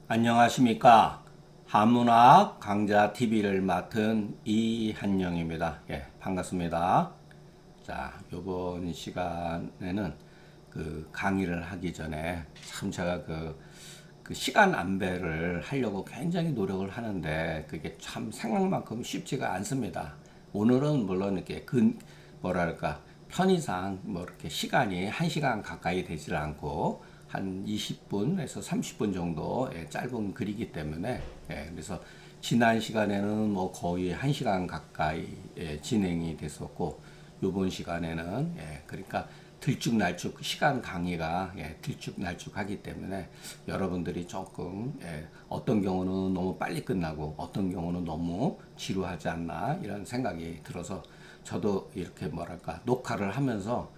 안녕하십니까. 한문학 강좌 TV를 맡은 이한영입니다. 예, 반갑습니다. 자, 요번 시간에는 그 강의를 하기 전에 참 제가 그 시간 안배를 하려고 굉장히 노력을 하는데 그게 참 생각만큼 쉽지가 않습니다. 오늘은 물론 이렇게 뭐랄까 편의상 뭐 이렇게 시간이 1시간 가까이 되질 않고 한 20분에서 30분 정도 짧은 글이기 때문에 그래서 지난 시간에는 뭐 거의 1시간 가까이 진행이 됐었고 요번 시간에는 그러니까 들쭉날쭉 시간 강의가 들쭉날쭉하기 때문에 여러분들이 조금 어떤 경우는 너무 빨리 끝나고 어떤 경우는 너무 지루하지 않나 이런 생각이 들어서 저도 이렇게 뭐랄까 녹화를 하면서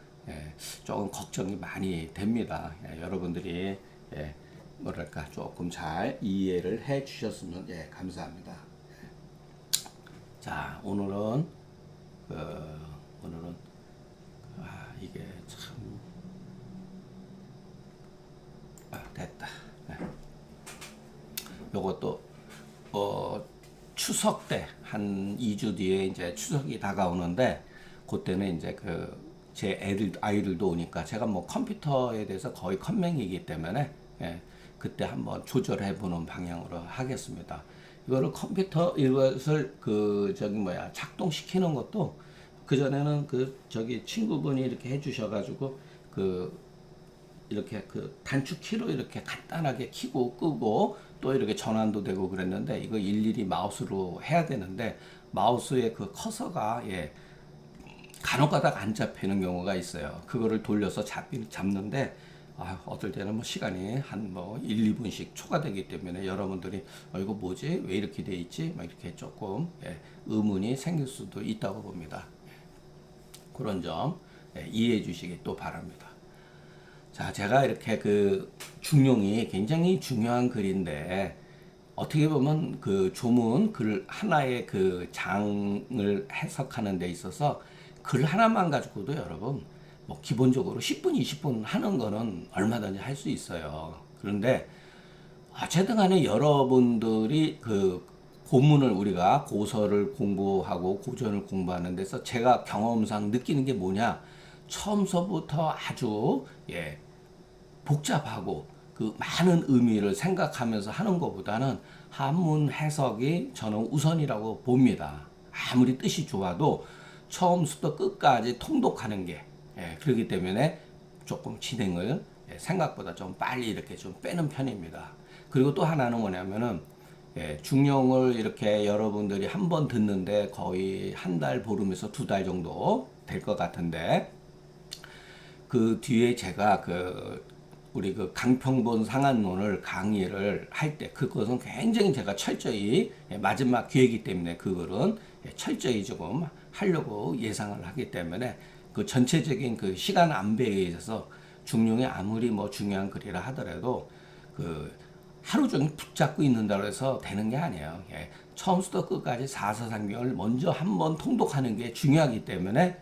조금 걱정이 많이 됩니다. 여러분들이 뭐랄까 조금 잘 이해를 해 주셨으면 감사합니다. 자, 오늘은 이게 참 됐다. 요것도 추석 때 한 2주 뒤에 이제 추석이 다가오는데 그때는 이제 제 아이들도 오니까 제가 뭐 컴퓨터에 대해서 거의 컴맹이기 때문에 그때 한번 조절해 보는 방향으로 하겠습니다. 이것을 작동시키는 것도 그 전에는 친구분이 이렇게 해주셔가지고 이렇게 단축키로 이렇게 간단하게 키고 끄고 또 이렇게 전환도 되고 그랬는데 이거 일일이 마우스로 해야 되는데 마우스의 그 커서가 간혹가다가 안 잡히는 경우가 있어요. 그거를 돌려서 잡는데 어떨 때는 뭐 시간이 한 1, 2분씩 초과되기 때문에 여러분들이 이거 뭐지? 왜 이렇게 돼 있지? 막 이렇게 조금 의문이 생길 수도 있다고 봅니다. 그런 점 이해해 주시기 또 바랍니다. 자, 제가 이렇게 중용이 굉장히 중요한 글인데 어떻게 보면 조문 글 하나의 장을 해석하는 데 있어서 글 하나만 가지고도 여러분 뭐 기본적으로 10분, 20분 하는 거는 얼마든지 할 수 있어요. 그런데 어쨌든 간에 여러분들이 고문을 우리가 고서를 공부하고 고전을 공부하는 데서 제가 경험상 느끼는 게 뭐냐? 처음서부터 아주 복잡하고 많은 의미를 생각하면서 하는 것보다는 한문 해석이 저는 우선이라고 봅니다. 아무리 뜻이 좋아도 처음부터 끝까지 통독하는 게 그렇기 때문에 조금 진행을 생각보다 좀 빨리 이렇게 좀 빼는 편입니다. 그리고 또 하나는 뭐냐면은 중용을 이렇게 여러분들이 한 번 듣는데 거의 한 달 보름에서 2달 정도 될 것 같은데 그 뒤에 제가 우리 강평본 상한론을 강의를 할 때 그것은 굉장히 제가 철저히 마지막 기회이기 때문에 그거는 철저히 조금 하려고 예상을 하기 때문에 전체적인 시간 안배에 있어서 중용이 아무리 뭐 중요한 글이라 하더라도 하루 종일 붙잡고 있는다고 해서 되는 게 아니에요. 처음부터 끝까지 사서상경을 먼저 한번 통독하는 게 중요하기 때문에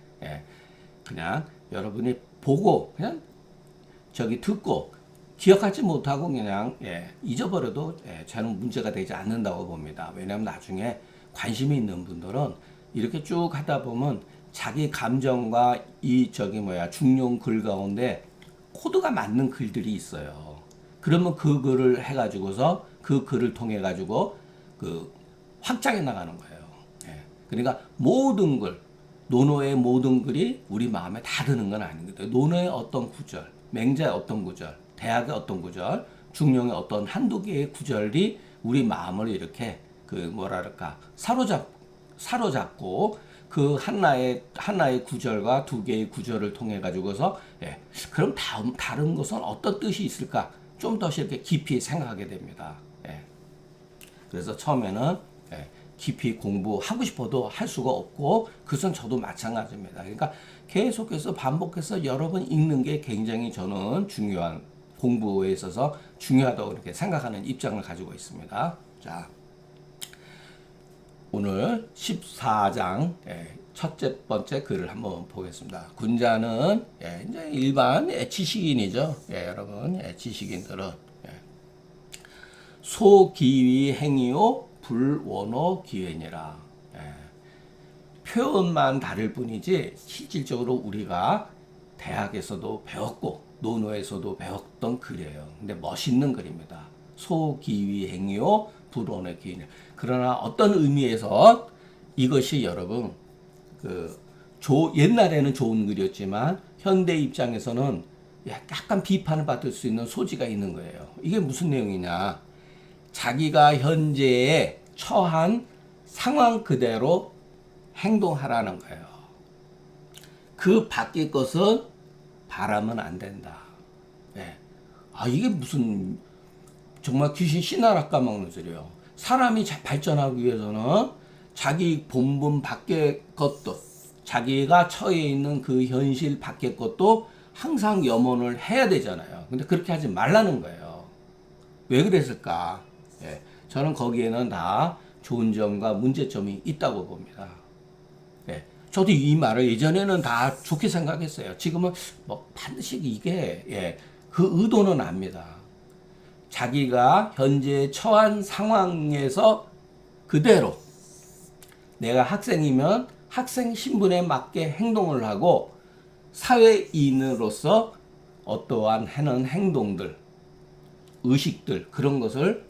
그냥 여러분이 보고 그냥 듣고 기억하지 못하고 그냥 잊어버려도 저는 문제가 되지 않는다고 봅니다. 왜냐하면 나중에 관심이 있는 분들은 이렇게 쭉 하다 보면 자기 감정과 중용 글 가운데 코드가 맞는 글들이 있어요. 그러면 그 글을 해가지고서 그 글을 통해 가지고 확장해 나가는 거예요. 그러니까 모든 글, 논어의 모든 글이 우리 마음에 다 드는 건 아닙니다. 논어의 어떤 구절, 맹자의 어떤 구절, 대학의 어떤 구절, 중용의 어떤 한두 개의 구절이 우리 마음을 이렇게 사로잡고 그 하나의 구절과 2개의 구절을 통해 가지고서 그럼 다른 것은 어떤 뜻이 있을까? 좀 더 이렇게 깊이 생각하게 됩니다. 그래서 처음에는 깊이 공부하고 싶어도 할 수가 없고 그것은 저도 마찬가지입니다. 그러니까 계속해서 반복해서 여러 번 읽는 게 굉장히 저는 중요한 공부에 있어서 중요하다고 그렇게 생각하는 입장을 가지고 있습니다. 자, 오늘 14장 첫째 번째 글을 한번 보겠습니다. 군자는 이제 일반 지식인이죠. 여러분 지식인들은 소기위 행위요 불원어 기회니라. 예. 표현만 다를 뿐이지 실질적으로 우리가 대학에서도 배웠고 논어에서도 배웠던 글이에요. 근데 멋있는 글입니다. 소기위 행위요 불원어 기회니라. 그러나 어떤 의미에서 이것이 여러분 옛날에는 좋은 글이었지만 현대 입장에서는 약간 비판을 받을 수 있는 소지가 있는 거예요. 이게 무슨 내용이냐? 자기가 현재에 처한 상황 그대로 행동하라는 거예요. 그 밖의 것은 바라면 안 된다. 네. 이게 무슨 정말 귀신 씨나라 까먹는 소리예요. 사람이 발전하기 위해서는 자기 본분 밖의 것도 자기가 처해 있는 그 현실 밖의 것도 항상 염원을 해야 되잖아요. 근데 그렇게 하지 말라는 거예요. 왜 그랬을까? 예, 저는 거기에는 다 좋은 점과 문제점이 있다고 봅니다. 예, 저도 이 말을 예전에는 다 좋게 생각했어요. 지금은 뭐 반드시 이게 그 의도는 압니다. 자기가 현재 처한 상황에서 그대로 내가 학생이면 학생 신분에 맞게 행동을 하고 사회인으로서 어떠한 하는 행동들, 의식들 그런 것을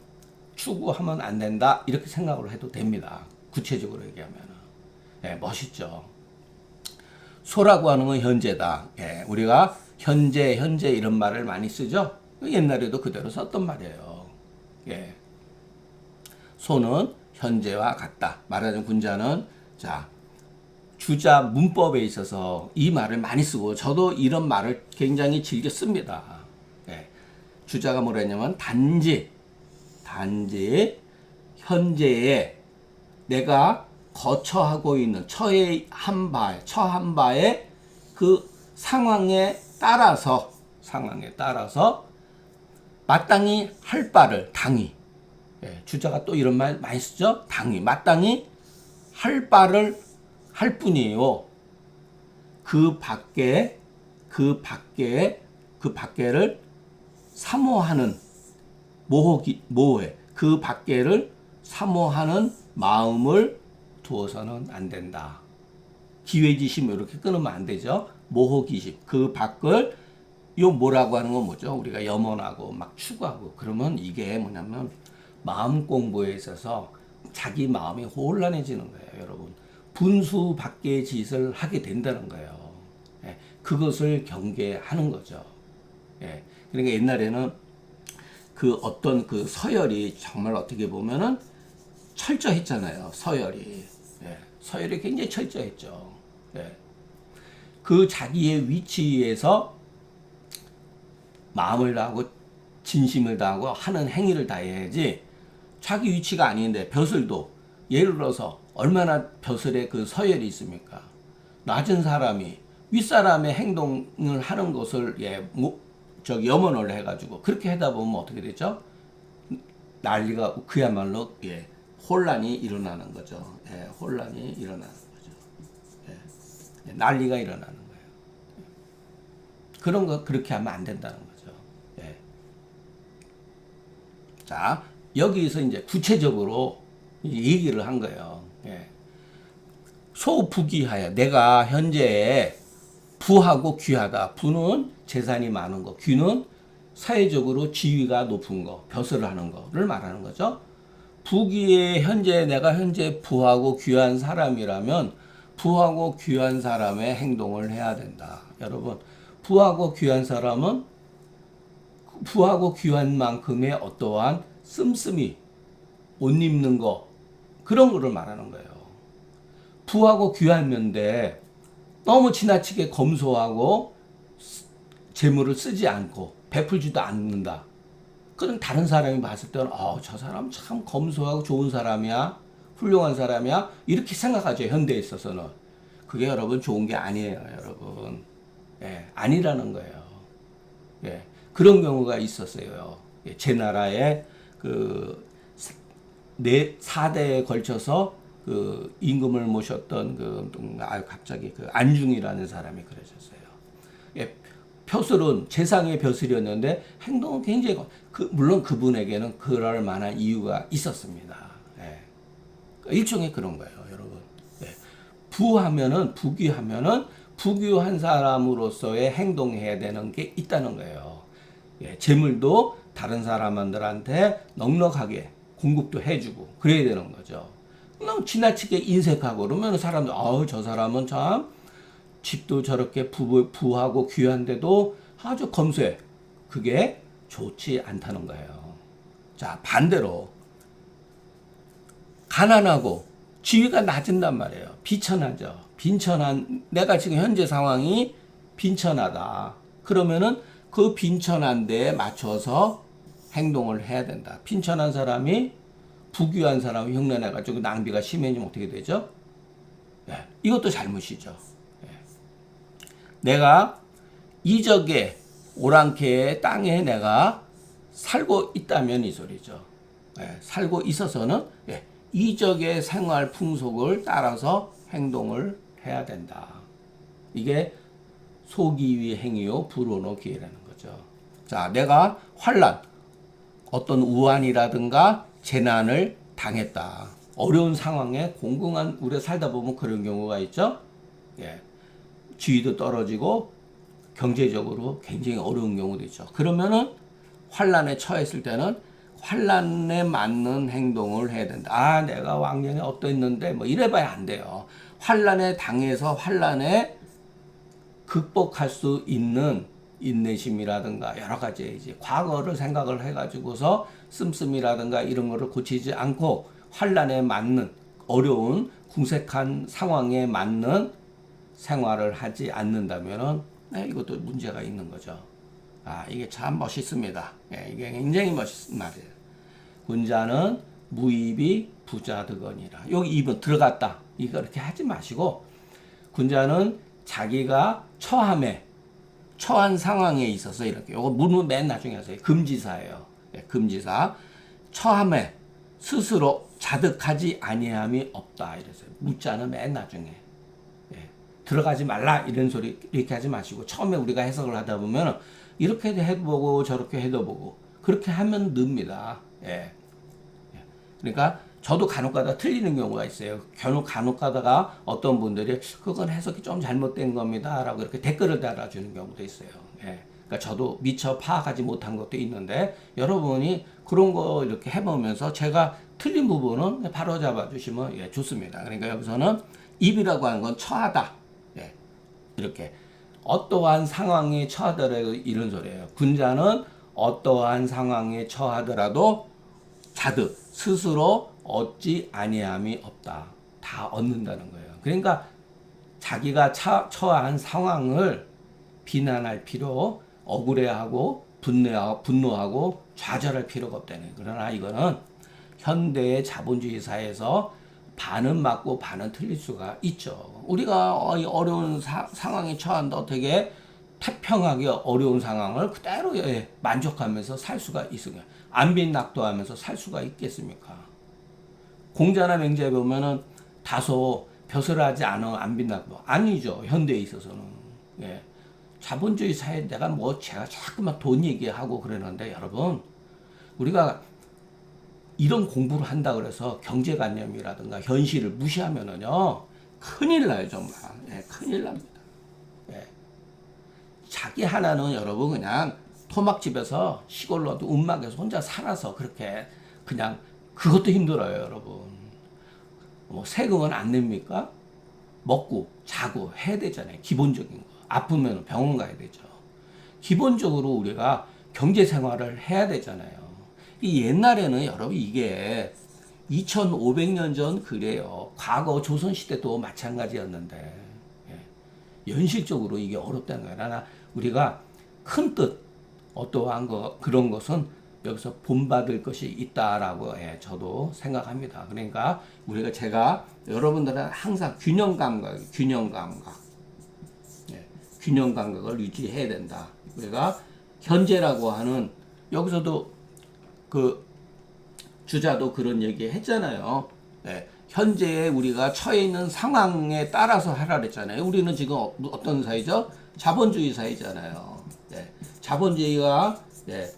추구하면 안 된다 이렇게 생각을 해도 됩니다. 구체적으로 얘기하면 멋있죠. 소라고 하는 건 현재다. 우리가 현재 이런 말을 많이 쓰죠. 옛날에도 그대로 썼던 말이에요. 소는 현재와 같다. 말하자면 군자는 주자 문법에 있어서 이 말을 많이 쓰고 저도 이런 말을 굉장히 즐겨 씁니다. 주자가 뭐라 했냐면 단지 현재에 내가 거처하고 있는 처한 바의 그 상황에 따라서 마땅히 할 바를 당히 주자가 또 이런 말 많이 쓰죠. 당히 마땅히 할 바를 할 뿐이에요. 그 밖에를 사모하는 모해 그 밖에를 사모하는 마음을 두어서는 안 된다. 기회지심 이렇게 끊으면 안 되죠. 모호기심 그 밖을 뭐라고 하는 건 뭐죠? 우리가 염원하고 막 추구하고 그러면 이게 뭐냐면 마음 공부에 있어서 자기 마음이 혼란해지는 거예요, 여러분. 분수 밖의 짓을 하게 된다는 거예요. 그것을 경계하는 거죠. 그러니까 옛날에는 그 어떤 그 서열이 정말 어떻게 보면은 철저했잖아요. 서열이 굉장히 철저했죠. 그 자기의 위치에서 마음을 다하고 진심을 다하고 하는 행위를 다해야지 자기 위치가 아닌데 벼슬도 예를 들어서 얼마나 벼슬에 그 서열이 있습니까? 낮은 사람이 윗사람의 행동을 하는 것을 염원을 해가지고 그렇게 하다 보면 어떻게 되죠? 난리가 그야말로 혼란이 일어나는 거죠. 혼란이 일어나는 거죠. 난리가 일어나는 거예요. 그런 거 그렇게 하면 안 된다는 거죠. 자, 여기서 이제 구체적으로 얘기를 한 거예요. 소부귀하여 내가 현재 부하고 귀하다. 부는 재산이 많은 거, 귀는 사회적으로 지위가 높은 거, 벼슬을 하는 거를 말하는 거죠. 부귀에 내가 현재 부하고 귀한 사람이라면 부하고 귀한 사람의 행동을 해야 된다. 여러분, 부하고 귀한 사람은 부하고 귀한 만큼의 어떠한 씀씀이 옷 입는 거 그런 거를 말하는 거예요. 부하고 귀한면데 너무 지나치게 검소하고 재물을 쓰지 않고 베풀지도 않는다. 그럼 다른 사람이 봤을 때는 저 사람 참 검소하고 좋은 사람이야. 훌륭한 사람이야. 이렇게 생각하죠. 현대에 있어서는. 그게 여러분 좋은 게 아니에요. 여러분. 아니라는 거예요. 그런 경우가 있었어요. 제 나라에 그 4대에 걸쳐서 그 임금을 모셨던 갑자기 그 안중이라는 사람이 그러셨어요. 벼슬은 재상의 벼슬이었는데 행동은 굉장히 물론 그분에게는 그럴 만한 이유가 있었습니다. 예. 일종의 그런 거예요, 여러분. 예. 부귀하면은 부귀한 사람으로서의 행동해야 되는 게 있다는 거예요. 예. 재물도 다른 사람들한테 넉넉하게 공급도 해주고 그래야 되는 거죠. 너무 지나치게 인색하고 그러면 사람들 저 사람은 참 집도 저렇게 부하고 귀한데도 아주 검소해. 그게 좋지 않다는 거예요. 자, 반대로 가난하고 지위가 낮은단 말이에요. 비천하죠. 빈천한 내가 지금 현재 상황이 빈천하다. 그러면은 그 빈천한 데에 맞춰서 행동을 해야 된다. 빈천한 사람이 부귀한 사람이 흉내내가지고 낭비가 심해지면 어떻게 되죠? 예, 이것도 잘못이죠. 예. 내가 이적의 오랑캐의 땅에 내가 살고 있다면 이 소리죠. 예, 살고 있어서는 이적의 생활 풍속을 따라서 행동을 해야 된다. 이게 소기위 행위요 불오노 기회라는 거죠. 자, 내가 환란, 어떤 우환이라든가 재난을 당했다. 어려운 상황에 공공한 우리가 살다 보면 그런 경우가 있죠. 예. 지위도 떨어지고 경제적으로 굉장히 어려운 경우도 있죠. 그러면은 환란에 처했을 때는 환란에 맞는 행동을 해야 된다. 내가 왕년에 어떠했는데 뭐 이래봐야 안 돼요. 환란에 당해서 환란에 극복할 수 있는 인내심이라든가 여러 가지 이제 과거를 생각을 해가지고서 씀씀이라든가 이런 거를 고치지 않고 환란에 맞는 어려운 궁색한 상황에 맞는 생활을 하지 않는다면은 이것도 문제가 있는 거죠. 이게 참 멋있습니다. 이게 굉장히 멋있는 말이에요. 군자는 무입이 부자득언이라. 여기 입은 들어갔다. 이거 이렇게 하지 마시고 군자는 자기가 처한 상황에 있어서 이렇게 요거 문은 맨 나중에 하세요. 금지사예요. 금지사. 처함에 스스로 자득하지 아니함이 없다 이랬어요. 무자는 맨 나중에. 들어가지 말라 이런 소리 이렇게 하지 마시고 처음에 우리가 해석을 하다 보면 이렇게 해도 보고 저렇게 해도 보고 그렇게 하면 늡니다. 그러니까 저도 간혹가다 틀리는 경우가 있어요. 간혹가다가 어떤 분들이 그건 해석이 좀 잘못된 겁니다 라고 이렇게 댓글을 달아주는 경우도 있어요. 그러니까 저도 미처 파악하지 못한 것도 있는데 여러분이 그런 거 이렇게 해보면서 제가 틀린 부분은 바로 잡아주시면 좋습니다. 그러니까 여기서는 입이라고 하는 건 처하다. 이렇게 어떠한 상황에 처하더라도 이런 소리예요. 군자는 어떠한 상황에 처하더라도 자득 스스로 얻지 아니함이 없다. 다 얻는다는 거예요. 그러니까 자기가 처한 상황을 비난할 필요, 억울해하고 분노하고 좌절할 필요가 없다는 거예요. 그러나 이거는 현대의 자본주의 사회에서 반은 맞고 반은 틀릴 수가 있죠. 우리가 어려운 상황에 처한다 어떻게 태평하게 어려운 상황을 그대로 만족하면서 살 수가 있습니까? 안빈낙도하면서 살 수가 있겠습니까? 공자나 맹자에 보면은 다소 벼슬하지 않은 안빈낙도 아니죠. 현대에 있어서는. 자본주의 사회에 내가 제가 자꾸만 돈 얘기하고 그러는데 여러분 우리가 이런 공부를 한다 그래서 경제관념이라든가 현실을 무시하면은요 큰일 나요 정말. 큰일 납니다. 자기 하나는 여러분 그냥 토막집에서 시골로도 움막에서 혼자 살아서 그렇게 그냥 그것도 힘들어요 여러분. 뭐 세금은 안 냅니까? 먹고 자고 해야 되잖아요. 기본적인 거. 아프면 병원 가야 되죠. 기본적으로 우리가 경제 생활을 해야 되잖아요. 이 옛날에는 여러분 이게 2500년 전 그래요. 과거 조선시대도 마찬가지였는데 현실적으로 이게 어렵다는 거예요. 그러나 우리가 큰 뜻 어떠한 그런 것은 여기서 본받을 것이 있다라고 저도 생각합니다. 그러니까 제가 여러분들은 항상 균형 감각을 유지해야 된다. 우리가 현재라고 하는 여기서도 그 주자도 그런 얘기 했잖아요. 현재에 우리가 처해 있는 상황에 따라서 하라 그랬잖아요. 우리는 지금 어떤 사회죠? 자본주의 사회잖아요. 자본주의가 예,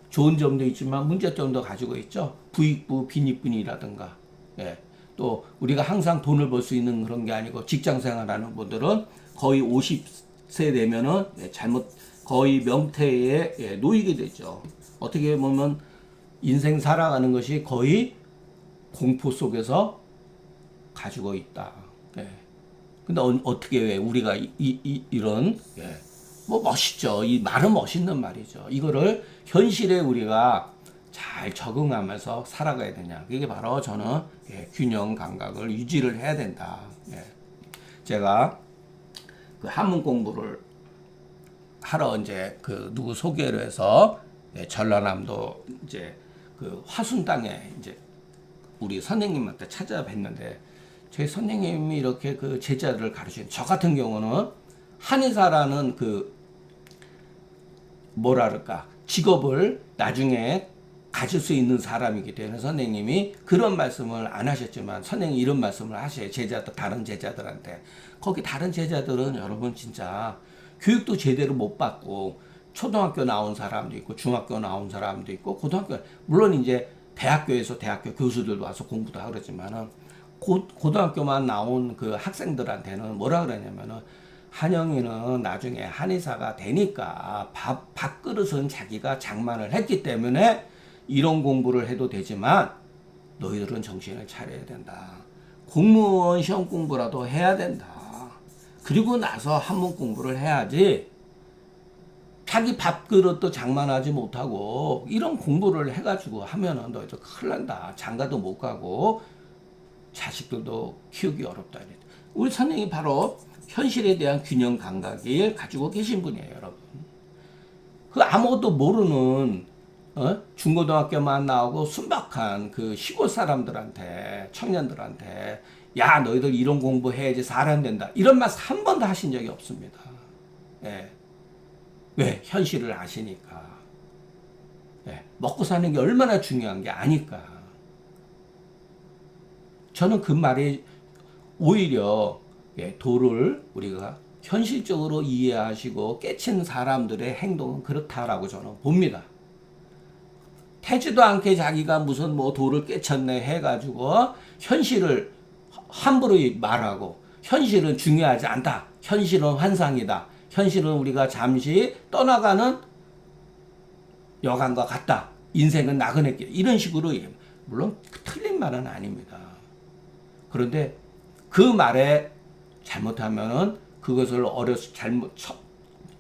좋은 점도 있지만 문제점도 가지고 있죠. 부익부, 빈익분이라든가. 예, 또 우리가 항상 돈을 벌 수 있는 그런 게 아니고 직장 생활하는 분들은 거의 50세 되면은 예, 거의 명퇴에 예, 놓이게 되죠. 어떻게 보면 인생 살아가는 것이 거의 공포 속에서 가지고 있다. 예. 근데 어떻게 왜 우리가 이런 예. 뭐 멋있죠. 이 말은 멋있는 말이죠. 이거를 현실에 우리가 잘 적응하면서 살아가야 되냐. 그게 바로 저는 예, 균형 감각을 유지를 해야 된다. 예. 제가 그 한문 공부를 하러 이제 그 누구 소개를 해서 예, 전라남도 이제 그 화순 땅에 이제 우리 선생님한테 찾아뵀는데 저희 선생님이 이렇게 그 제자들을 가르치는 저 같은 경우는 한의사라는 그 뭐랄까 직업을 나중에 가질 수 있는 사람이기 때문에 선생님이 그런 말씀을 안 하셨지만 선생님이 이런 말씀을 하셔요. 제자들 다른 제자들한테 거기 다른 제자들은 여러분 진짜 교육도 제대로 못 받고 초등학교 나온 사람도 있고 중학교 나온 사람도 있고 고등학교 물론 이제 대학교에서 대학교 교수들도 와서 공부도 하고 그러지만은 고등학교만 나온 그 학생들한테는 뭐라 그러냐면은 한영이는 나중에 한의사가 되니까 밥그릇은 자기가 장만을 했기 때문에 이런 공부를 해도 되지만 너희들은 정신을 차려야 된다. 공무원 시험 공부라도 해야 된다. 그리고 나서 한문 공부를 해야지 자기 밥그릇도 장만하지 못하고 이런 공부를 해가지고 하면은 너희들 큰일 난다. 장가도 못 가고 자식들도 키우기 어렵다. 우리 선생님이 바로 현실에 대한 균형 감각을 가지고 계신 분이에요, 여러분. 그 아무것도 모르는 중고등학교만 나오고 순박한 그 시골 사람들한테 청년들한테 야 너희들 이런 공부해야지 사람 된다 이런 말씀 한 번도 하신 적이 없습니다. 예. 왜? 현실을 아시니까. 예. 먹고 사는 게 얼마나 중요한 게 아니까. 저는 그 말이 오히려 예, 도를 우리가 현실적으로 이해하시고 깨친 사람들의 행동은 그렇다라고 저는 봅니다. 태지도 않게 자기가 무슨 뭐 도를 깨쳤네 해가지고 현실을 함부로 말하고 현실은 중요하지 않다. 현실은 환상이다. 현실은 우리가 잠시 떠나가는 여간과 같다. 인생은 나그네 길. 이런 식으로 물론 틀린 말은 아닙니다. 그런데 그 말에 잘못하면은 그것을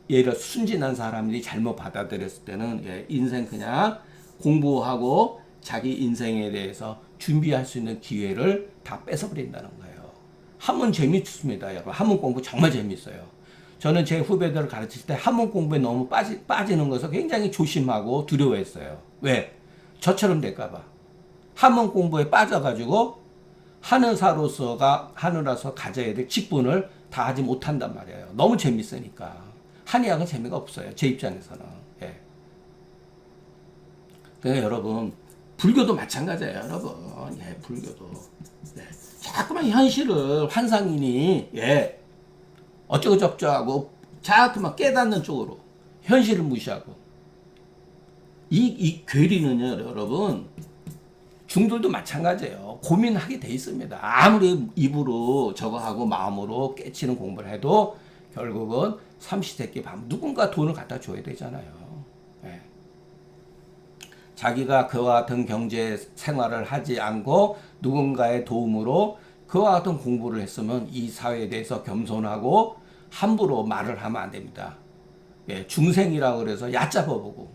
예를 들어 순진한 사람들이 잘못 받아들였을 때는 예, 인생 그냥 공부하고 자기 인생에 대해서 준비할 수 있는 기회를 다 뺏어버린다는 거예요. 한문 재밌습니다, 여러분. 한문 공부 정말 재밌어요. 저는 제 후배들을 가르칠 때 한문 공부에 너무 빠지는 것을 굉장히 조심하고 두려워했어요. 왜? 저처럼 될까봐. 한문 공부에 빠져가지고 한의사로서 가져야 될 직분을 다 하지 못한단 말이에요. 너무 재밌으니까. 한의학은 재미가 없어요. 제 입장에서는. 예. 그러니까 여러분, 불교도 마찬가지예요, 여러분. 예, 불교도. 예. 자꾸만 현실을 환상이니, 예. 어쩌고 저쩌고 하고, 자꾸만 깨닫는 쪽으로. 현실을 무시하고. 이 괴리는요, 여러분. 중들도 마찬가지예요. 고민하게 돼 있습니다. 아무리 입으로 저거하고 마음으로 깨치는 공부를 해도 결국은 삼시세끼 밤 누군가 돈을 갖다 줘야 되잖아요. 예. 자기가 그와 같은 경제 생활을 하지 않고 누군가의 도움으로 그와 같은 공부를 했으면 이 사회에 대해서 겸손하고 함부로 말을 하면 안 됩니다. 예. 중생이라고 그래서 얕잡아보고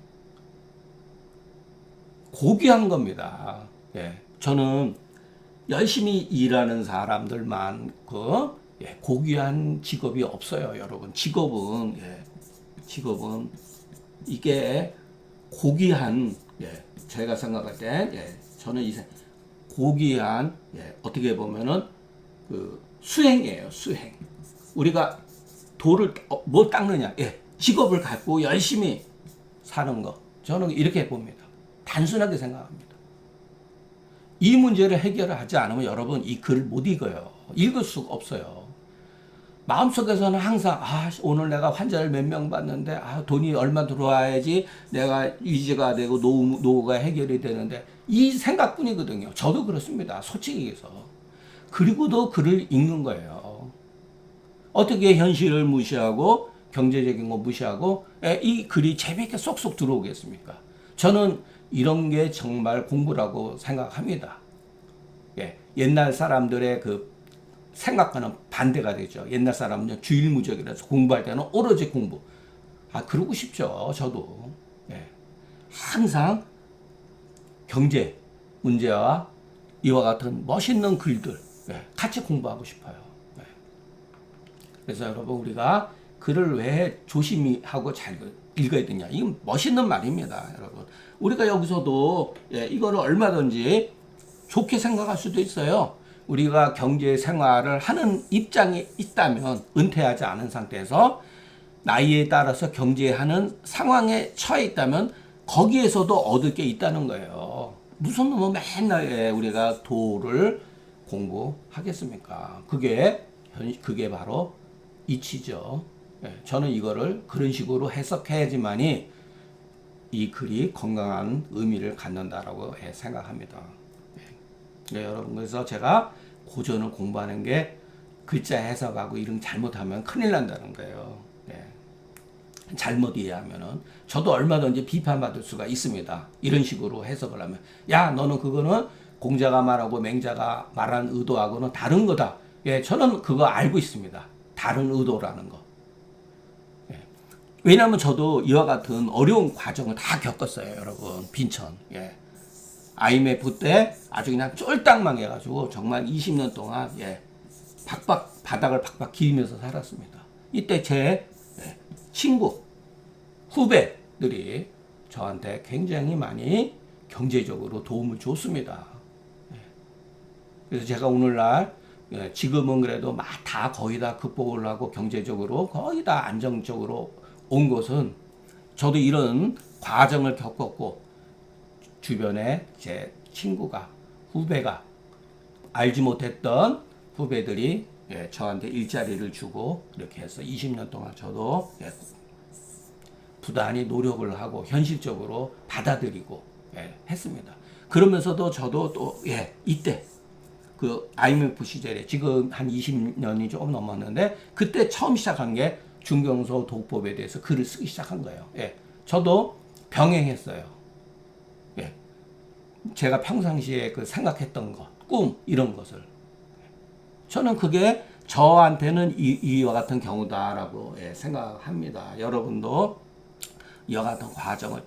고귀한 겁니다. 예, 저는 열심히 일하는 사람들만 예, 고귀한 직업이 없어요, 여러분. 직업은 이게 고귀한 예, 제가 생각할 때 예, 저는 고귀한 예, 어떻게 보면은 그 수행이에요, 수행. 우리가 돌을 뭐 닦느냐? 예, 직업을 갖고 열심히 사는 거. 저는 이렇게 봅니다. 단순하게 생각합니다. 이 문제를 해결하지 않으면 여러분 이 글을 못 읽어요. 읽을 수가 없어요. 마음속에서는 항상 오늘 내가 환자를 몇 명 봤는데 돈이 얼마 들어와야지 내가 유지가 되고 노후가 해결이 되는데 이 생각뿐이거든요. 저도 그렇습니다. 솔직히 얘기해서. 그리고도 글을 읽는 거예요. 어떻게 현실을 무시하고 경제적인 거 무시하고 이 글이 재미있게 쏙쏙 들어오겠습니까? 저는 이런 게 정말 공부라고 생각합니다. 예, 옛날 사람들의 그 생각과는 반대가 되죠. 옛날 사람은 주일무적이라서 공부할 때는 오로지 공부. 그러고 싶죠. 저도. 예. 항상 경제 문제와 이와 같은 멋있는 글들 같이 공부하고 싶어요. 그래서 여러분 우리가 글을 왜 조심히 하고 잘 읽어야 되냐. 이건 멋있는 말입니다. 여러분. 우리가 여기서도 이거를 얼마든지 좋게 생각할 수도 있어요. 우리가 경제 생활을 하는 입장이 있다면 은퇴하지 않은 상태에서 나이에 따라서 경제하는 상황에 처해 있다면 거기에서도 얻을 게 있다는 거예요. 무슨 뭐 맨날 우리가 도를 공부하겠습니까? 그게 바로 이치죠. 저는 이거를 그런 식으로 해석해야지만이 이 글이 건강한 의미를 갖는다라고 생각합니다. 여러분 그래서 제가 고전을 공부하는 게 글자 해석하고 이런 잘못하면 큰일 난다는 거예요. 잘못 이해하면은 저도 얼마든지 비판받을 수가 있습니다. 이런 식으로 해석을 하면 야 너는 그거는 공자가 말하고 맹자가 말한 의도하고는 다른 거다. 저는 그거 알고 있습니다. 다른 의도라는 거. 왜냐하면 저도 이와 같은 어려운 과정을 다 겪었어요, 여러분. 빈천. IMF 때 아주 그냥 쫄딱 망해가지고 정말 20년 동안 바닥을 박박 기리면서 살았습니다. 이때 제 친구, 후배들이 저한테 굉장히 많이 경제적으로 도움을 줬습니다. 그래서 제가 오늘날 지금은 그래도 다 거의 다 극복을 하고 경제적으로 거의 다 안정적으로 온 것은 저도 이런 과정을 겪었고 주변에 제 친구가 후배가 알지 못했던 후배들이 저한테 일자리를 주고 이렇게 해서 20년 동안 저도 부단히 노력을 하고 현실적으로 받아들이고 했습니다. 그러면서도 저도 또 이때 그 IMF 시절에 지금 한 20년이 조금 넘었는데 그때 처음 시작한 게 중경소 도법에 대해서 글을 쓰기 시작한 거예요. 저도 병행했어요. 제가 평상시에 그 생각했던 것, 꿈 이런 것을 저는 그게 저한테는 이와 같은 경우다라고 생각합니다. 여러분도 이와 같은 과정을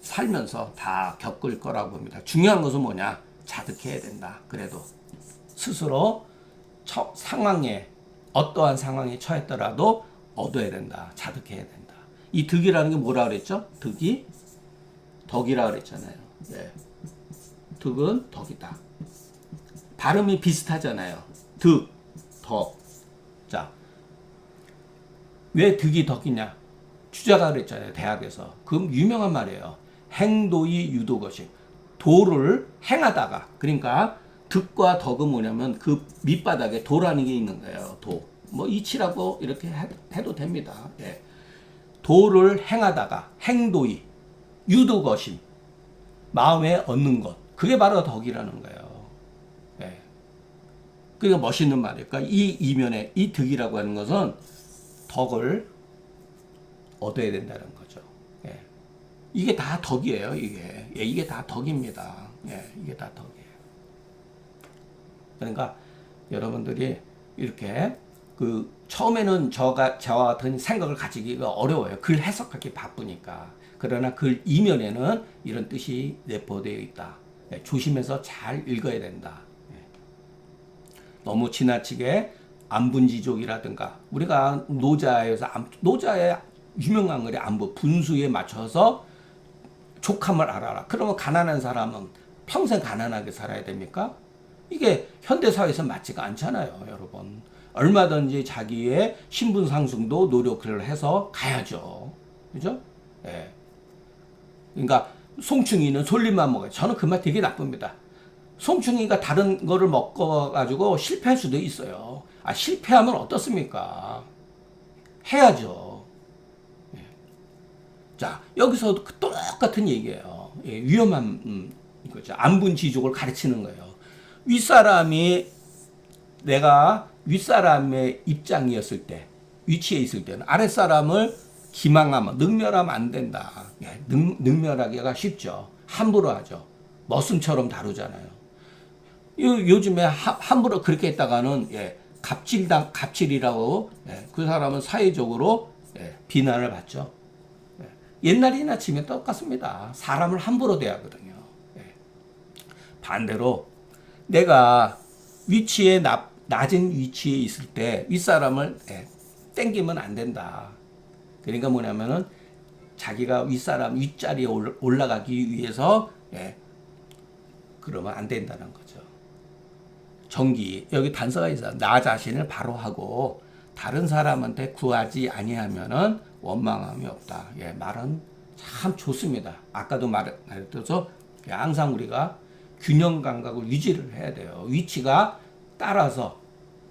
살면서 다 겪을 거라고 봅니다. 중요한 것은 뭐냐? 자득해야 된다. 그래도 스스로 상황에 어떠한 상황에 처했더라도 얻어야 된다. 자득해야 된다. 이 득이라는 게 뭐라 그랬죠? 덕이라 그랬잖아요. 득은 덕이다. 발음이 비슷하잖아요. 득, 덕. 자, 왜 득이 덕이냐? 주자가 그랬잖아요. 대학에서. 그 유명한 말이에요. 행도이 유도것이. 도를 행하다가 그러니까 득과 덕은 뭐냐면 그 밑바닥에 도라는 게 있는 거예요. 도. 뭐 이치라고 이렇게 해도 됩니다. 도를 행하다가 행도이 유도것임. 마음에 얻는 것. 그게 바로 덕이라는 거예요. 그러니까 멋있는 말이에요. 그러니까 이 이면에 이 득이라고 하는 것은 덕을 얻어야 된다는 거죠. 이게 다 덕이에요. 이게 다 덕입니다. 이게 다 덕이에요. 그러니까 여러분들이 이렇게 그 처음에는 저와 같은 생각을 가지기가 어려워요. 글 해석하기 바쁘니까. 그러나 글 이면에는 이런 뜻이 내포되어 있다. 조심해서 잘 읽어야 된다. 너무 지나치게 안분지족이라든가 우리가 노자에서 노자의 유명한 글이 안분 분수에 맞춰서 족함을 알아라. 그러면 가난한 사람은 평생 가난하게 살아야 됩니까? 이게 현대사회에서 맞지가 않잖아요, 여러분. 얼마든지 자기의 신분 상승도 노력을 해서 가야죠. 그죠? 그러니까 송충이는 솔잎만 먹어요. 저는 그 말 되게 나쁩니다. 송충이가 다른 거를 먹어가지고 실패할 수도 있어요. 실패하면 어떻습니까? 해야죠. 예. 자, 여기서도 똑같은 얘기예요. 예, 위험한 이거죠. 안분지족을 가르치는 거예요. 내가 윗사람의 입장이었을 때, 위치에 있을 때는 아랫사람을 기망하면, 능멸하면 안 된다. 예, 능멸하기가 쉽죠. 함부로 하죠. 머슴처럼 다루잖아요. 요즘에 함부로 그렇게 했다가는, 예, 갑질이라고, 예, 그 사람은 사회적으로, 예, 비난을 받죠. 예, 옛날이나 지금 똑같습니다. 사람을 함부로 대하거든요. 예. 반대로 내가 낮은 위치에 있을 때 윗사람을, 예, 땡기면 안 된다. 그러니까 뭐냐면은 자기가 윗자리에 올라가기 위해서, 예, 그러면 안 된다는 거죠. 여기 단서가 있어요. 나 자신을 바로 하고 다른 사람한테 구하지 아니하면은 원망함이 없다. 예, 말은 참 좋습니다. 아까도 말했듯이 항상 우리가 균형 감각을 유지를 해야 돼요. 위치가 따라서,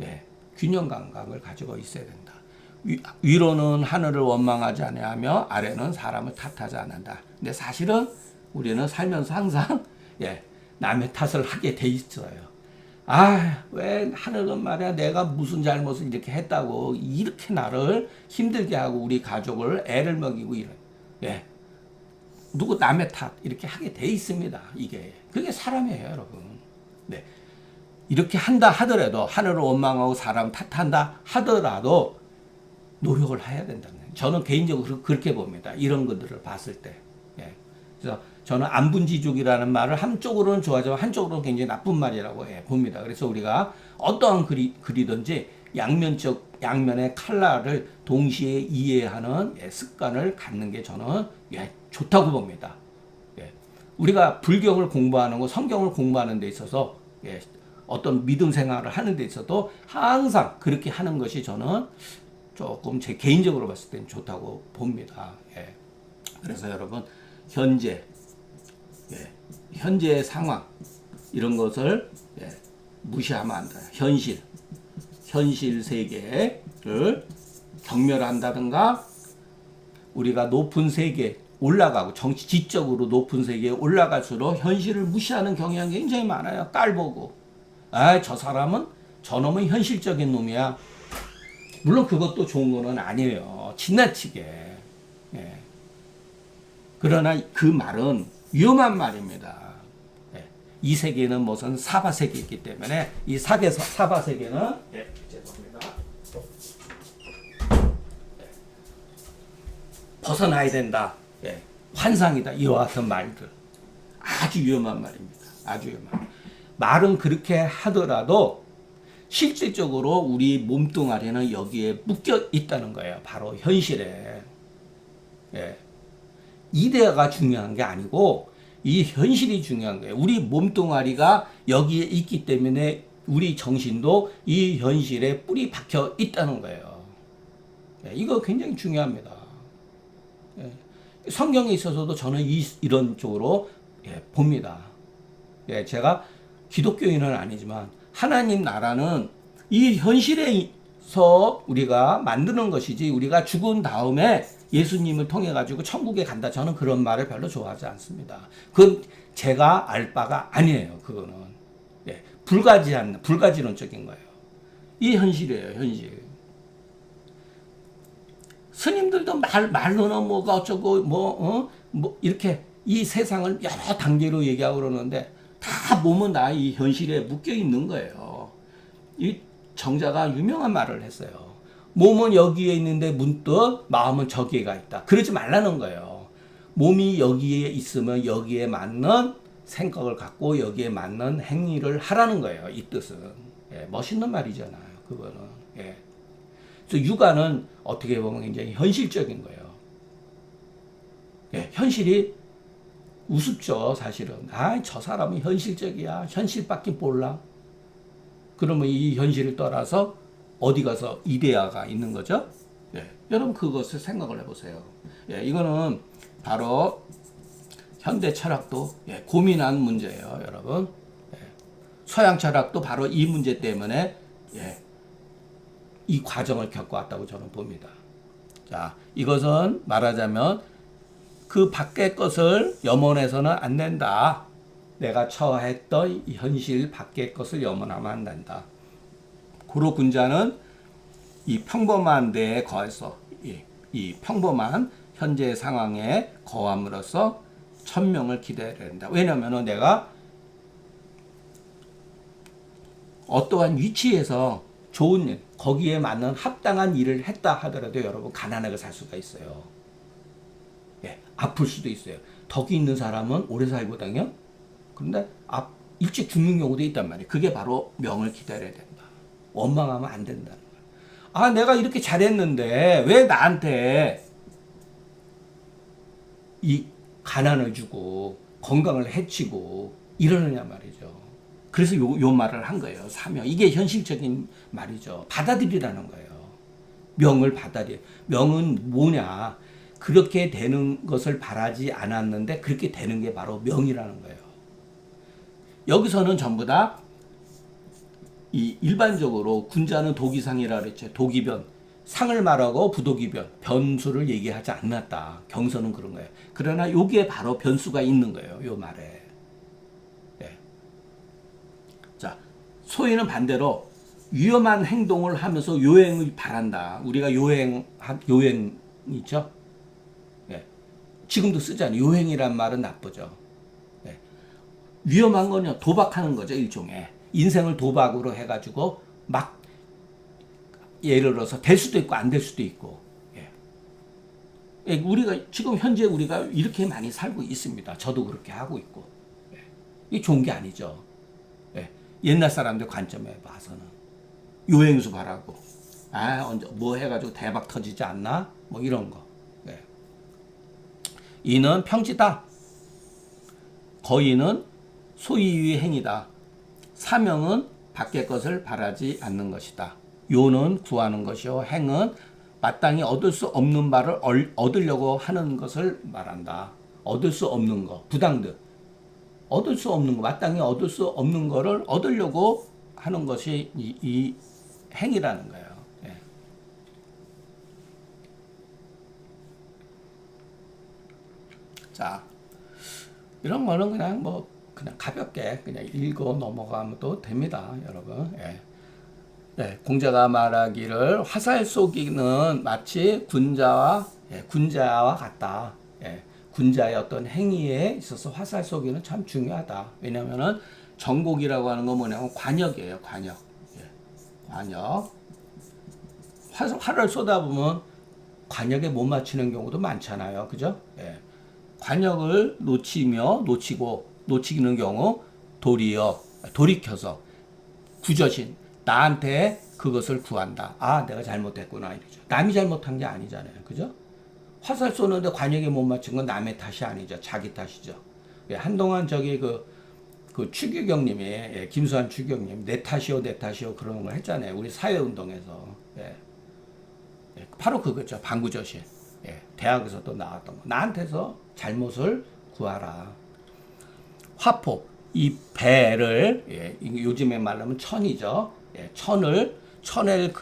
예, 균형 감각을 가지고 있어야 된다. 위로는 하늘을 원망하지 아니하며 아래는 사람을 탓하지 않는다. 근데 사실은 우리는 살면서 항상, 예, 남의 탓을 하게 돼 있어요. 왜 하늘은 말이야 내가 무슨 잘못을 이렇게 했다고 이렇게 나를 힘들게 하고 우리 가족을 애를 먹이고 이런, 예, 누구 남의 탓 이렇게 하게 돼 있습니다. 그게 사람이에요, 여러분. 네. 이렇게 한다 하더라도, 하늘을 원망하고 사람 탓한다 하더라도 노력을 해야 된다는 거예요. 저는 개인적으로 그렇게 봅니다. 이런 것들을 봤을 때. 예. 그래서 저는 안분지족이라는 말을 한쪽으로는 좋아하지만 한쪽으로는 굉장히 나쁜 말이라고, 예, 봅니다. 그래서 우리가 어떠한 글이든지 양면의 칼날을 동시에 이해하는, 예, 습관을 갖는 게 저는, 예, 좋다고 봅니다. 예. 우리가 불경을 공부하는 거, 성경을 공부하는 데 있어서, 예, 어떤 믿음 생활을 하는 데 있어도 항상 그렇게 하는 것이 저는 조금 제 개인적으로 봤을 때는 좋다고 봅니다. 예. 그래서 여러분, 현재의 상황 이런 것을, 예, 무시하면 안 돼요. 현실 세계를 경멸한다든가 우리가 높은 세계 올라가고 지적으로 높은 세계에 올라갈수록 현실을 무시하는 경향이 굉장히 많아요. 깔보고 저놈은 현실적인 놈이야. 물론 그것도 좋은 거는 아니에요. 지나치게. 예. 그러나 그 말은 위험한 말입니다. 예. 이 세계는 무슨 사바 세계이기 때문에 이 사바 세계는, 예, 죄송합니다. 예. 벗어나야 된다. 예. 환상이다. 이와 같은 말들 아주 위험한 말입니다. 아주 위험한 말은 그렇게 하더라도 실질적으로 우리 몸뚱아리는 여기에 묶여 있다는 거예요. 바로 현실에. 예. 이데아가 중요한 게 아니고 이 현실이 중요한 거예요. 우리 몸뚱아리가 여기에 있기 때문에 우리 정신도 이 현실에 뿌리 박혀 있다는 거예요. 예. 이거 굉장히 중요합니다. 예. 성경에 있어서도 저는 이런 쪽으로, 예, 봅니다. 예. 제가 기독교인은 아니지만 하나님 나라는 이 현실에서 우리가 만드는 것이지 우리가 죽은 다음에 예수님을 통해 가지고 천국에 간다. 저는 그런 말을 별로 좋아하지 않습니다. 그건 제가 알 바가 아니에요. 그거는, 예, 불가지론적인 거예요. 이 현실이에요. 현실. 스님들도 말로는 뭐가 어쩌고 이렇게 이 세상을 여러 단계로 얘기하고 그러는데 다 몸은 다 이 현실에 묶여 있는 거예요. 이 정자가 유명한 말을 했어요. 몸은 여기에 있는데 문득 마음은 저기에가 있다. 그러지 말라는 거예요. 몸이 여기에 있으면 여기에 맞는 생각을 갖고 여기에 맞는 행위를 하라는 거예요. 이 뜻은. 예, 멋있는 말이잖아요. 그거는. 예. 그래서 육아는 어떻게 보면 굉장히 현실적인 거예요. 예, 현실이 우습죠, 사실은. 저 사람은 현실적이야. 현실밖에 몰라. 그러면 이 현실을 떠나서 어디 가서 이데아가 있는 거죠? 예. 여러분 그것을 생각을 해보세요. 예, 이거는 바로 현대 철학도, 예, 고민한 문제예요, 여러분. 예. 서양 철학도 바로 이 문제 때문에 예, 이 과정을 겪어왔다고 저는 봅니다. 자, 이것은 말하자면 그 밖의 것을 염원해서는 안 된다. 내가 처했던 이 현실 밖의 것을 염원하면 안 된다. 고로 군자는 이 평범한 데에 거해서 이 평범한 현재 상황에 거함으로써 천명을 기대해야 된다. 왜냐하면 내가 어떠한 위치에서 좋은 일, 거기에 맞는 합당한 일을 했다 하더라도 여러분 가난하게 살 수가 있어요. 예, 아플 수도 있어요. 덕이 있는 사람은 오래 살거든요. 그런데 일찍 죽는 경우도 있단 말이에요. 그게 바로 명을 기다려야 된다. 원망하면 안 된다는 거예요. 아, 내가 이렇게 잘했는데 왜 나한테 이 가난을 주고 건강을 해치고 이러느냐 말이죠. 그래서 요 말을 한 거예요. 사명. 이게 현실적인 말이죠. 받아들이라는 거예요. 명을 받아들여. 명은 뭐냐? 그렇게 되는 것을 바라지 않았는데 그렇게 되는 게 바로 명이라는 거예요. 여기서는 전부 다 이 일반적으로 군자는 도기상이라 그랬죠. 도기변. 상을 말하고 부도기변. 변수를 얘기하지 않았다. 경서는 그런 거예요. 그러나 여기에 바로 변수가 있는 거예요. 요 말에. 네. 자, 소위는 반대로 위험한 행동을 하면서 요행을 바란다. 우리가 요행 있죠? 예. 지금도 쓰잖아요. 요행이란 말은 나쁘죠. 예. 위험한 거는 도박하는 거죠. 일종의. 인생을 도박으로 해가지고 막 예를 들어서 될 수도 있고 안 될 수도 있고. 예. 예, 우리가 지금 현재 우리가 이렇게 많이 살고 있습니다. 저도 그렇게 하고 있고. 예. 이게 좋은 게 아니죠. 예. 옛날 사람들 관점에 봐서는 요행수 바라고 언제 뭐 해가지고 대박 터지지 않나 뭐 이런 거. 예. 이는 평지다. 거의는 소위의 행위다. 사명은 밖의 것을 바라지 않는 것이다. 요는 구하는 것이요 행은 마땅히 얻을 수 없는 바를 얻으려고 하는 것을 말한다. 얻을 수 없는 거, 부당득. 얻을 수 없는 거, 마땅히 얻을 수 없는 거를 얻으려고 하는 것이 이 행위라는 거예요. 예. 자, 이런 거는 그냥 가볍게 그냥 읽어 넘어가면 또 됩니다, 여러분. 예. 네, 공자가 말하기를 화살 쏘기는 마치 군자와 같다. 예, 군자의 어떤 행위에 있어서 화살 쏘기는 참 중요하다. 왜냐하면은 정곡이라고 하는 건 뭐냐면 관역이에요, 관역. 예, 관역. 활을 쏘다 보면 관역에 못 맞추는 경우도 많잖아요, 그죠? 예, 관역을 놓치는 경우 돌이켜서 구저신 나한테 그것을 구한다. 아, 내가 잘못했구나 이러죠. 남이 잘못한 게 아니잖아요, 그죠? 화살 쏘는데 관역에 못 맞춘 건 남의 탓이 아니죠, 자기 탓이죠. 예, 한동안 그 추기경님이 김수환 추기경님 내 탓이요 그런 걸 했잖아요, 우리 사회운동에서. 예, 바로 그거죠, 방구저신. 예, 대학에서도 나왔던 거. 나한테서 잘못을 구하라. 화포, 이 배를 요즘에 말하면 천이죠. 예,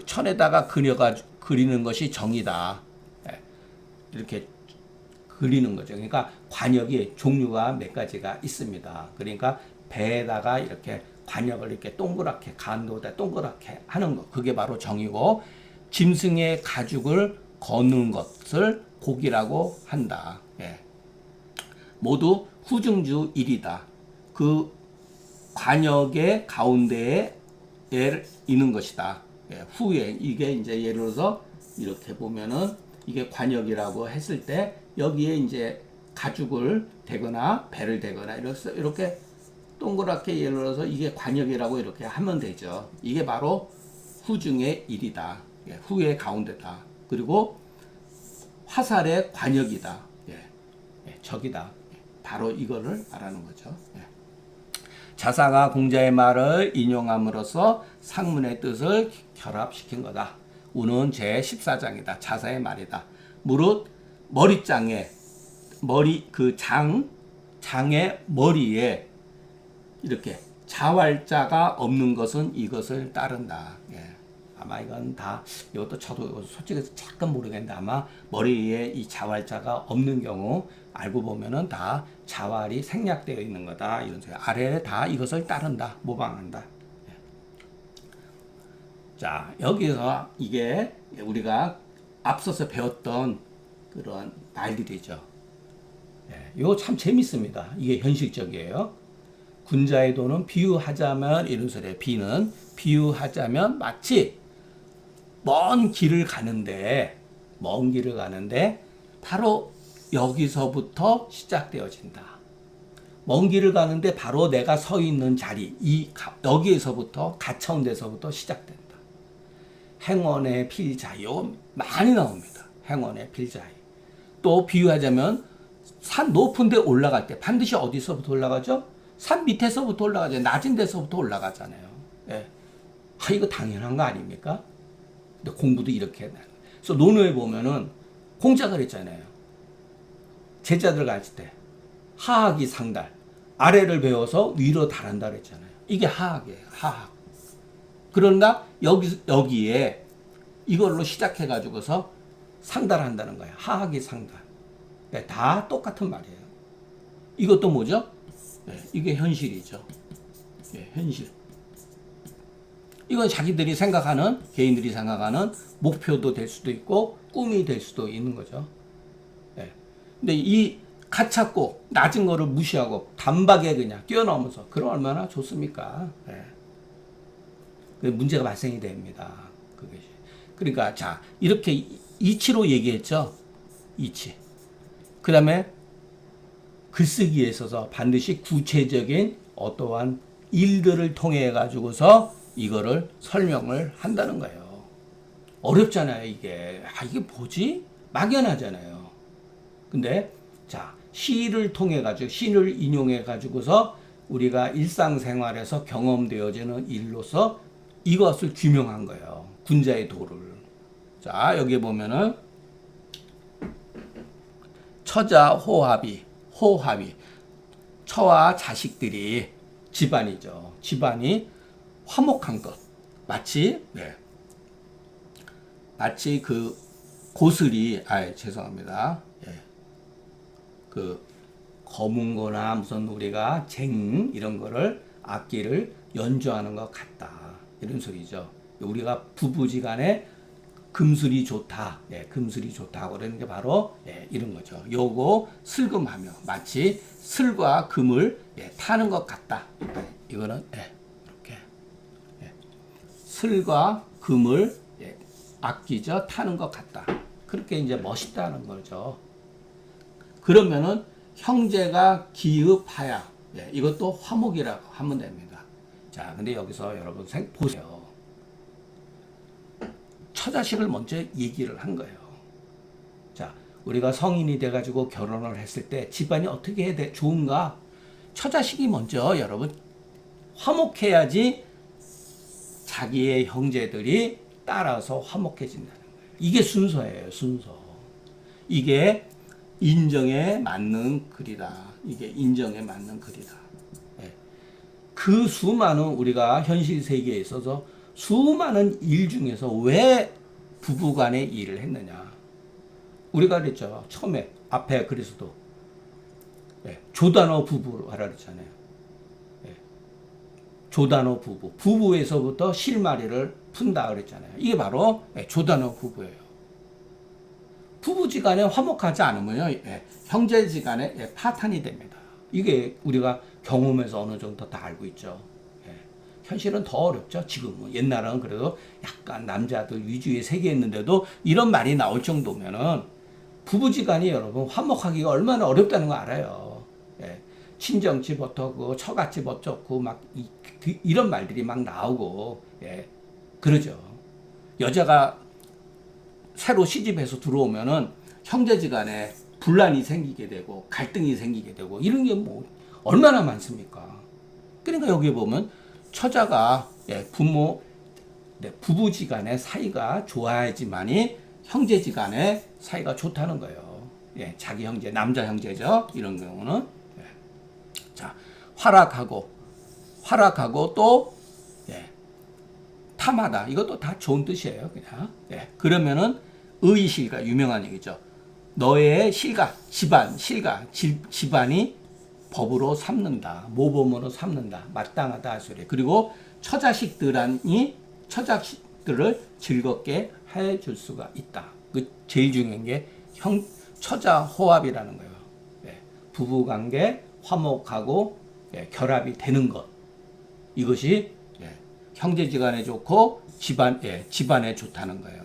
천에다가 그리는 것이 정이다. 예, 이렇게 그리는 거죠. 그러니까 관역이 종류가 몇 가지가 있습니다. 그러니까 배에다가 이렇게 관역을 이렇게 동그랗게 간도에다 동그랗게 하는 것, 그게 바로 정이고, 짐승의 가죽을 거는 것을 곡이라고 한다. 예. 모두 후중주 일이다. 그 관역의 가운데에 있는 것이다. 예, 후에 이게 이제 예를 들어서 이렇게 보면은 이게 관역이라고 했을 때 여기에 이제 가죽을 대거나 배를 대거나 이렇게 동그랗게 예를 들어서 이게 관역이라고 이렇게 하면 되죠. 이게 바로 후중의 일이다. 예, 후의 가운데다. 그리고 화살의 관역이다. 예, 적이다. 바로 이거를 말하는 거죠. 예. 자사가 공자의 말을 인용함으로써 상문의 뜻을 결합시킨 거다. 우는 제14장이다. 자사의 말이다. 무릇 머리장에 장의 머리에 이렇게 자활자가 없는 것은 이것을 따른다. 예. 아마 이건 다 이것도 저도 솔직히 잠깐 모르겠는데 아마 머리에 이 자활자가 없는 경우 알고 보면은 다 자활이 생략되어 있는 거다 이런 소리. 아래에 다 이것을 따른다, 모방한다. 예. 자, 여기서 이게 우리가 앞서서 배웠던 그런 말들이죠. 예, 이거 참 재밌습니다. 이게 현실적이에요. 군자의 도는 비유하자면 이런 소리예요. 비는 비유하자면 마치 먼 길을 가는데 바로 여기서부터 시작되어진다. 먼 길을 가는데 바로 내가 서 있는 자리, 여기에서부터 가까운 데서부터 시작된다. 행원의 필자이 많이 나옵니다. 행원의 필자이. 또 비유하자면 산 높은 데 올라갈 때 반드시 어디서부터 올라가죠? 산 밑에서부터 올라가죠. 낮은 데서부터 올라가잖아요. 예. 이거 당연한 거 아닙니까? 근데 공부도 이렇게 해요. 그래서 논어에 보면은 공자가 그랬잖아요. 제자들 가르칠 때 하학이 상달, 아래를 배워서 위로 달한다 그랬잖아요. 이게 하학이에요. 하학. 그러나 여기에 이걸로 시작해 가지고서 상달한다는 거예요. 하학이 상달. 네, 다 똑같은 말이에요. 이것도 뭐죠? 네, 이게 현실이죠. 네, 현실. 이건 자기들이 생각하는, 개인들이 생각하는 목표도 될 수도 있고 꿈이 될 수도 있는 거죠. 네. 근데 이 가찾고 낮은 거를 무시하고 단박에 그냥 뛰어넘어서 그럼 얼마나 좋습니까? 네. 문제가 발생이 됩니다. 그것이. 그러니까 자 이렇게 이치로 얘기했죠. 이치. 그 다음에 글쓰기에 있어서 반드시 구체적인 어떠한 일들을 통해 가지고서 이거를 설명을 한다는 거예요. 어렵잖아요, 이게. 이게 뭐지? 막연하잖아요. 근데 자, 시를 통해 가지고 시를 인용해 가지고서 우리가 일상생활에서 경험되어지는 일로서 이것을 규명한 거예요. 군자의 도를. 자, 여기 보면은 처자 호합이 처와 자식들이 집안이죠. 집안이 화목한 것. 마치 그 고슬이 죄송합니다. 예. 그 검은 거나 무슨 우리가 이런 거를 악기를 연주하는 것 같다. 이런 소리죠. 우리가 부부지간에 금슬이 좋다. 금슬이 좋다고 그러는 게 바로 이런 거죠. 요거 슬금하며 마치 슬과 금을 타는 것 같다. 이거는 이렇게 슬과 금을 아끼죠 타는 것 같다. 그렇게 이제 멋있다는 거죠. 그러면은 형제가 기읍하야 이것도 화목이라고 하면 됩니다. 자, 근데 여기서 여러분 보세요. 처자식을 먼저 얘기를 한 거예요. 자, 우리가 성인이 돼가지고 결혼을 했을 때 집안이 어떻게 해야 돼? 좋은가? 처자식이 먼저 여러분 화목해야지 자기의 형제들이 따라서 화목해진다는 거예요. 이게 순서예요, 순서. 이게 인정에 맞는 글이다. 이게 인정에 맞는 글이다. 그 수많은 우리가 현실 세계에 있어서 수많은 일 중에서 왜 부부간의 일을 했느냐. 우리가 그랬죠. 처음에 앞에 그리스도 조단어 부부로 하라 그랬잖아요. 조단어 부부에서부터 실마리를 푼다 그랬잖아요. 이게 바로 조단어 부부예요. 부부지간에 화목하지 않으면요, 형제지간에 파탄이 됩니다. 이게 우리가 경험에서 어느 정도 다 알고 있죠. 현실은 더 어렵죠. 지금은. 옛날은 그래도 약간 남자들 위주의 세계였는데도 이런 말이 나올 정도면은 부부지간이 여러분 화목하기가 얼마나 어렵다는 거 알아요. 친정집 어떻고 처갓집 어쩌고 막 이런 말들이 막 나오고 그러죠. 여자가 새로 시집해서 들어오면은 형제지간에 분란이 생기게 되고 갈등이 생기게 되고 이런 게 뭐 얼마나 많습니까? 그러니까 여기 보면 처자가 부부지간의 사이가 좋아야지만이 형제지간의 사이가 좋다는 거예요. 자기 형제, 남자 형제죠. 이런 경우는 자 활악하고 활악하고 또 예, 탐하다. 이것도 다 좋은 뜻이에요. 그냥. 예, 그러면은 의실가 유명한 얘기죠. 너의 실가, 집안, 실가, 집안이 법으로 삼는다. 모범으로 삼는다. 마땅하다 할 소리. 그리고 처자식들을 즐겁게 해줄 수가 있다. 그 제일 중요한 게 처자호합이라는 거예요. 예, 부부관계 화목하고 예, 결합이 되는 것. 이것이 예, 형제지간에 좋고 집안에 좋다는 거예요.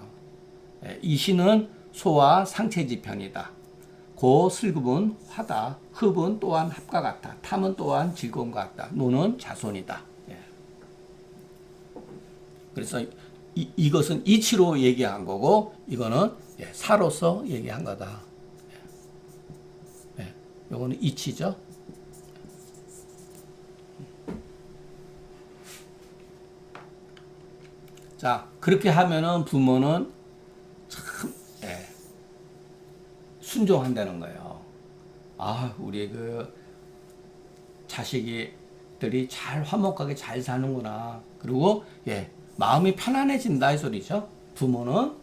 예, 이 시는 소와 상체지편이다. 고 슬급은 화다. 흡은 또한 합과 같다. 탐은 또한 즐거움과 같다. 노는 자손이다. 예. 그래서 이것은 이치로 얘기한 거고 이거는 예, 사로서 얘기한 거다. 예. 예. 요거는 이치죠. 자, 그렇게 하면은 부모는 참 예, 순종한다는 거예요. 아, 우리 그 자식들이 잘 화목하게 잘 사는구나. 그리고 예, 마음이 편안해진다 이 소리죠. 부모는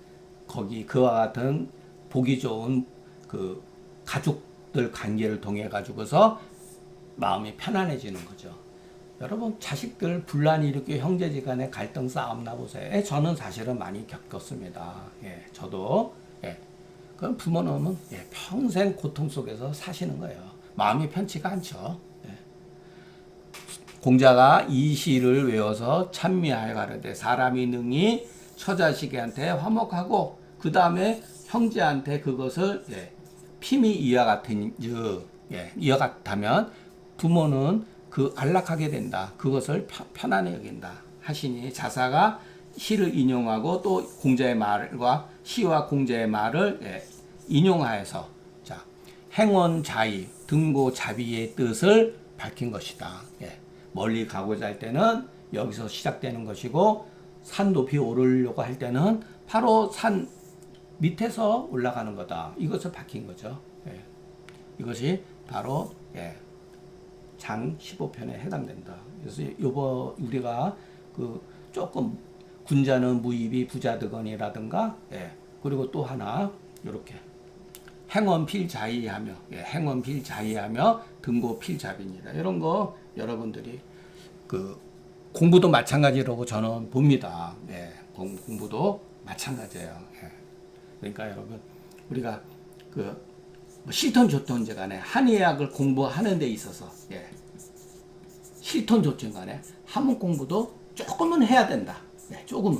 거기 그와 같은 보기 좋은 그 가족들 관계를 통해 가지고서 마음이 편안해지는 거죠. 여러분 자식들 분란이 이렇게 형제지간에 갈등 싸움 나보세요. 예, 저는 사실은 많이 겪었습니다. 예, 저도 예, 그럼 부모님은 예, 평생 고통 속에서 사시는 거예요. 마음이 편치가 않죠. 예. 공자가 이 시를 외워서 찬미하여 가르되 사람이 능히 처자식한테 화목하고 그 다음에 형제한테 그것을 예, 품이 이와 같은 예, 이와 같다면 부모는 그 안락하게 된다. 그것을 편안히 여긴다. 하시니 자사가 시를 인용하고 또 공자의 말과 시와 공자의 말을 예, 인용하여서 자 행원자의 등고자비의 뜻을 밝힌 것이다. 예, 멀리 가고자 할 때는 여기서 시작되는 것이고 산 높이 오르려고 할 때는 바로 산 밑에서 올라가는 거다. 이것을 밝힌 거죠. 예, 이것이 바로 예, 장 15편에 해당된다. 그래서 우리가 그 조금 군자는 무입이 부자득언이라든가 예, 그리고 또 하나 이렇게 행원필자의하며 예, 행원필자의하며 등고필자비니라 이런 거 여러분들이 그 공부도 마찬가지라고 저는 봅니다. 예, 공부도 마찬가지예요. 예. 그러니까 여러분 우리가 그 뭐 싫든 좋든 간에 한의학을 공부하는 데 있어서 예, 싫든 좋든 간에 한문 공부도 조금은 해야 된다. 예, 조금은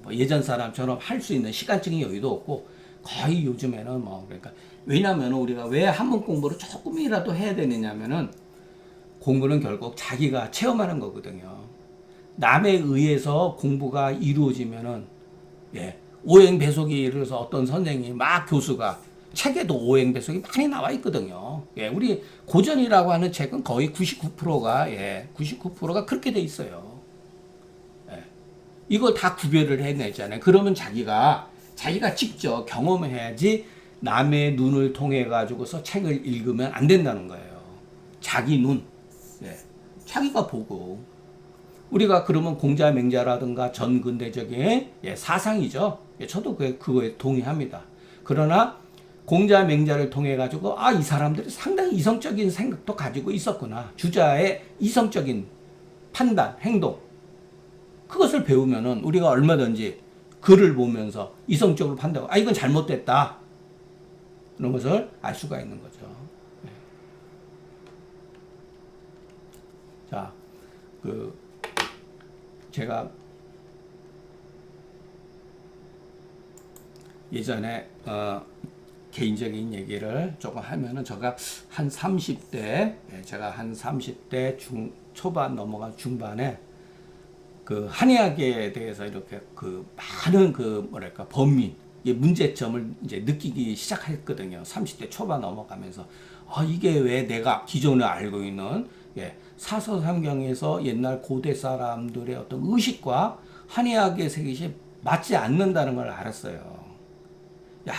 뭐 예전 사람처럼 할 수 있는 시간적인 여유도 없고 거의 요즘에는 뭐 그러니까 왜냐하면 우리가 왜 한문 공부를 조금이라도 해야 되느냐면은 공부는 결국 자기가 체험하는 거거든요. 남에 의해서 공부가 이루어지면은 예, 오행배속이 예를 들어서 어떤 선생님이 막 교수가 책에도 오행배속이 많이 나와 있거든요. 예, 우리 고전이라고 하는 책은 거의 99%가 예, 99%가 그렇게 돼 있어요. 예, 이걸 다 구별을 해내잖아요. 그러면 자기가 직접 경험해야지 남의 눈을 통해 가지고서 책을 읽으면 안 된다는 거예요. 자기 눈, 예, 자기가 보고 우리가 그러면 공자맹자라든가 전근대적인 예, 사상이죠. 예, 저도 그거에 동의합니다. 그러나 공자맹자를 통해 가지고 이 사람들이 상당히 이성적인 생각도 가지고 있었구나. 주자의 이성적인 판단, 행동 그것을 배우면은 우리가 얼마든지 글을 보면서 이성적으로 판단하고 이건 잘못됐다. 그런 것을 알 수가 있는 거죠. 네. 자, 제가 예전에 개인적인 얘기를 조금 하면은 제가 한 30대 초반 넘어간 중반에 그 한의학에 대해서 이렇게 그 많은 그 뭐랄까 범위 문제점을 이제 느끼기 시작했거든요. 30대 초반 넘어가면서 이게 왜 내가 기존에 알고 있는 사서삼경에서 옛날 고대 사람들의 어떤 의식과 한의학의 색이 맞지 않는다는 걸 알았어요. 야,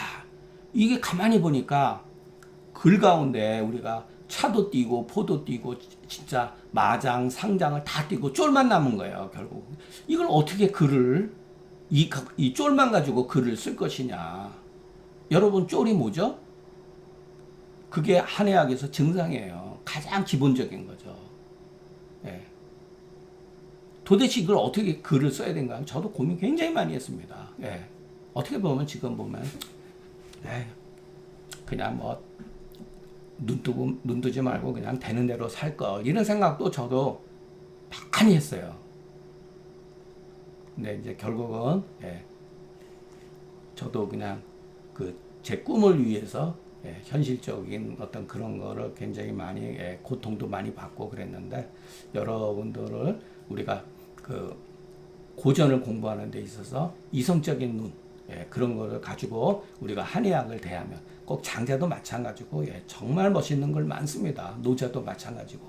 이게 가만히 보니까 글 가운데 우리가 차도 띄고 포도 띄고 진짜 마장 상장을 다 띄고 쫄만 남은 거예요. 결국 이걸 어떻게 글을 이 쫄만 가지고 글을 쓸 것이냐. 여러분 쫄이 뭐죠? 그게 한의학에서 증상이에요. 가장 기본적인 거죠. 예. 도대체 이걸 어떻게 글을 써야 되는가? 저도 고민 굉장히 많이 했습니다. 예. 어떻게 보면 지금 보면 그냥 뭐 눈 뜨지 말고 그냥 되는 대로 살 걸 이런 생각도 저도 많이 했어요. 근데 이제 결국은 저도 그냥 그 제 꿈을 위해서 현실적인 어떤 그런 거를 굉장히 많이 고통도 많이 받고 그랬는데 여러분들을 우리가 그 고전을 공부하는 데 있어서 이성적인 눈 그런 거를 가지고 우리가 한의학을 대하면 꼭 장자도 마찬가지고 정말 멋있는 걸 많습니다. 노자도 마찬가지고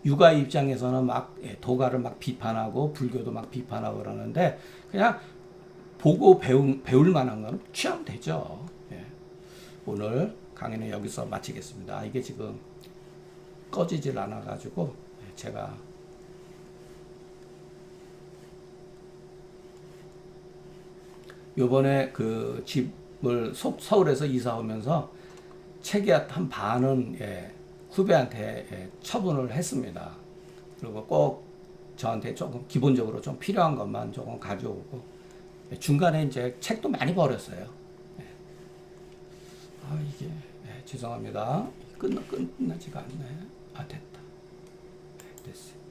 육아 입장에서는 막 도가를 막 비판하고 불교도 막 비판하고 그러는데 그냥 보고 배울 만한 거는 취하면 되죠. 오늘 강의는 여기서 마치겠습니다. 이게 지금 꺼지질 않아 가지고 제가 요번에 그 집을 서울에서 이사 오면서 책의 한 반은 후배한테 처분을 했습니다. 그리고 꼭 저한테 조금 기본적으로 좀 필요한 것만 조금 가져오고 중간에 이제 책도 많이 버렸어요. 이게 죄송합니다. 끝나지가 않네. 됐다. 됐어요.